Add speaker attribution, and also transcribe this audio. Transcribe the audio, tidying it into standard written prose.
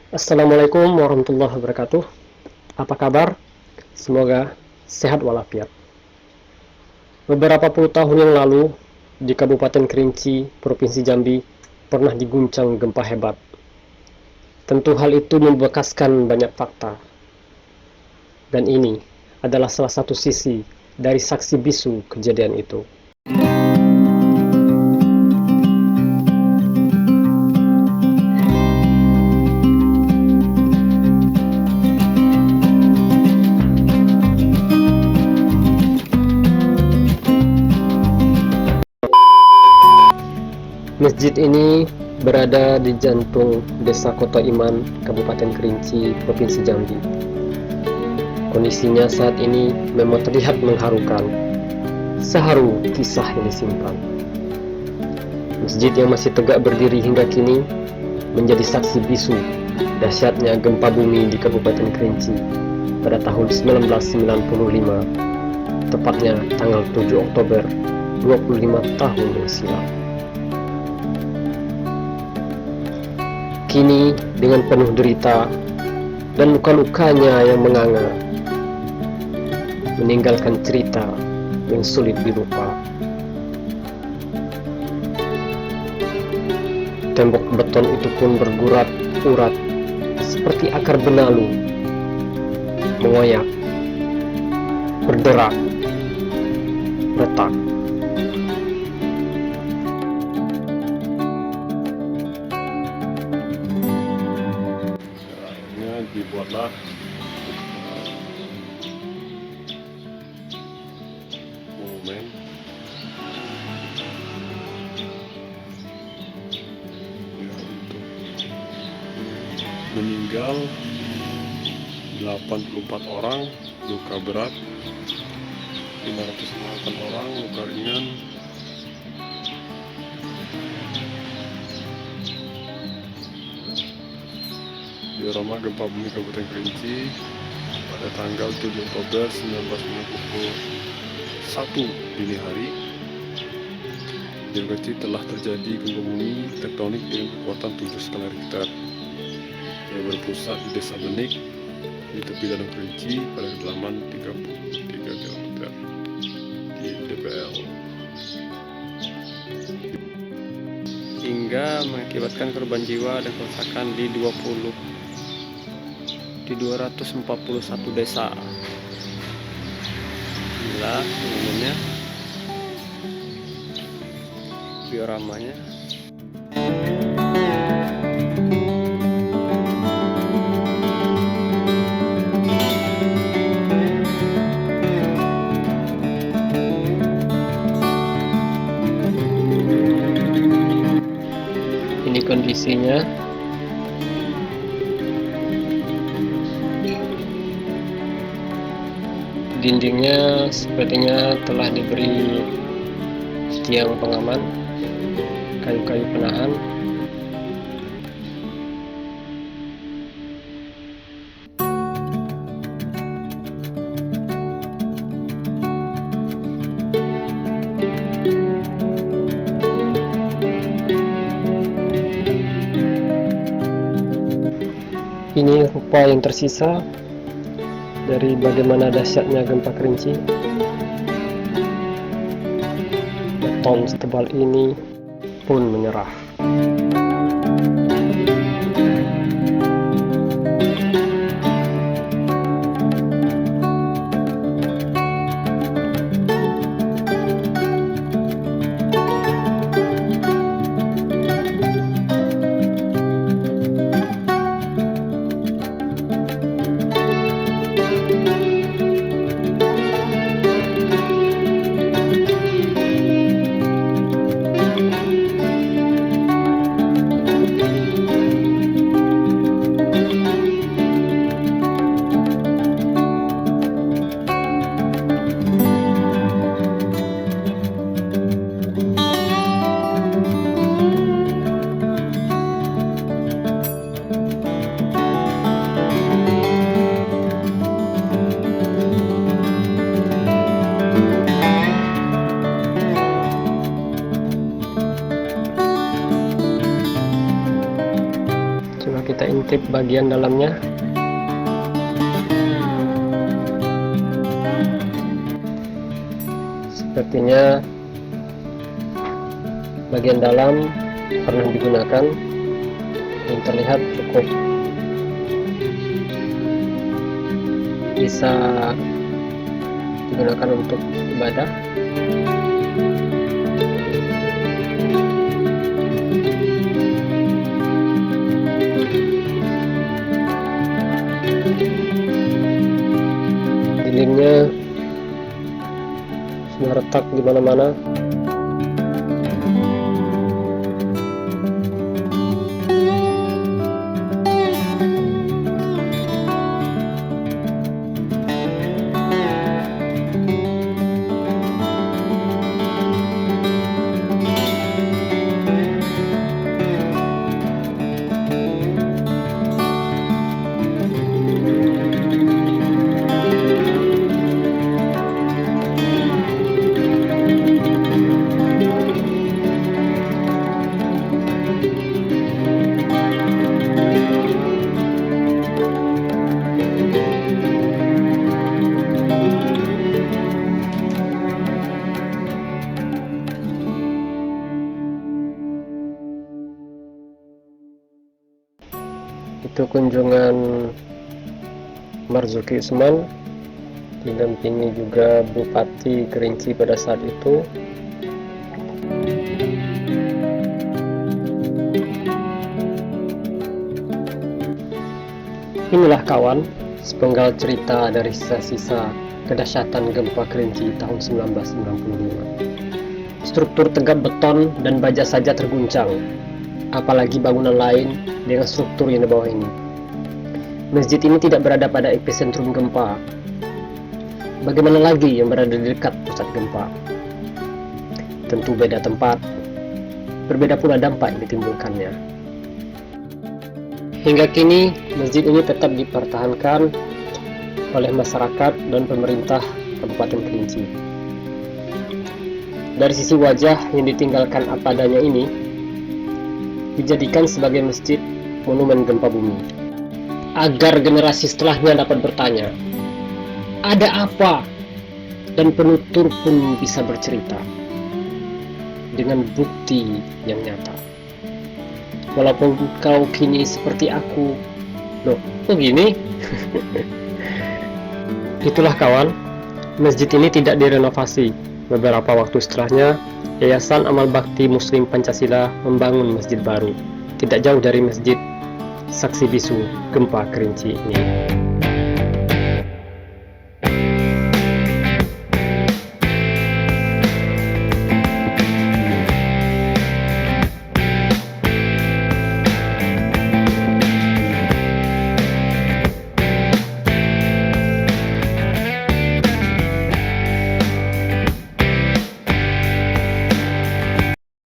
Speaker 1: Assalamualaikum warahmatullahi wabarakatuh. Apa kabar? Semoga sehat walafiat. Beberapa puluh tahun yang lalu, di Kabupaten Kerinci, Provinsi Jambi, pernah diguncang gempa hebat. Tentu hal itu membekaskan banyak fakta. Dan ini adalah salah satu sisi dari saksi bisu kejadian itu. Masjid ini berada di jantung Desa Kota Iman, Kabupaten Kerinci, Provinsi Jambi. Kondisinya saat ini memang terlihat mengharukan. Seharu kisah yang disimpan. Masjid yang masih tegak berdiri hingga kini menjadi saksi bisu dahsyatnya gempa bumi di Kabupaten Kerinci pada tahun 1995, tepatnya tanggal 7 Oktober 25 tahun yang silam. Kini dengan penuh derita dan luka-lukanya yang menganga, meninggalkan cerita yang sulit dilupa. Tembok beton itu pun bergurat-urat seperti akar benalu, mengoyak, berderak, retak.
Speaker 2: Dibuatlah monumen ya, untuk meninggal 84 orang, luka berat 508 orang, luka ringan diorama gempa bumi Kabupaten Kerinci pada tanggal 7 Oktober 1991 dini hari. Di Kerinci telah terjadi gempa bumi tektonik dengan kekuatan 7 skala Richter yang berpusat di Desa Benik di tepi Danau Kerinci pada kedalaman 33 km di DPL,
Speaker 3: hingga mengakibatkan korban jiwa dan kerusakan di 241 desa. Inilah umumnya dioramanya.
Speaker 1: Ini kondisinya. Dindingnya sepertinya telah diberi tiang pengaman, kayu-kayu penahan. Ini rupa yang tersisa dari bagaimana dahsyatnya gempa Kerinci. Beton setebal ini pun menyerah. kita intip bagian dalamnya. Sepertinya bagian dalam pernah digunakan dan terlihat cukup bisa digunakan untuk ibadah. Dindingnya sudah retak di mana-mana. Itu kunjungan Marzuki Usman, didampingi juga Bupati Kerinci pada saat itu. Inilah kawan, sepenggal cerita dari sisa-sisa kedahsyatan gempa Kerinci tahun 1995. Struktur tegap beton dan baja saja terguncang, apalagi bangunan lain dengan struktur yang di bawah ini. Masjid ini tidak berada pada epicentrum gempa. Bagaimana lagi yang berada di dekat pusat gempa? Tentu beda tempat, berbeda pula dampak yang ditimbulkannya. Hingga kini, masjid ini tetap dipertahankan oleh masyarakat dan pemerintah Kabupaten Kerinci. Dari sisi wajah yang ditinggalkan apa adanya ini, dijadikan sebagai masjid monumen gempa bumi, agar generasi setelahnya dapat bertanya, ada apa? Dan penutur pun bisa bercerita dengan bukti yang nyata. Walaupun kau kini seperti aku, loh, kok gini? Itulah kawan, masjid ini tidak direnovasi. Beberapa waktu setelahnya, Yayasan Amal Bakti Muslim Pancasila membangun masjid baru, tidak jauh dari masjid Saksi Bisu Gempa Kerinci ini.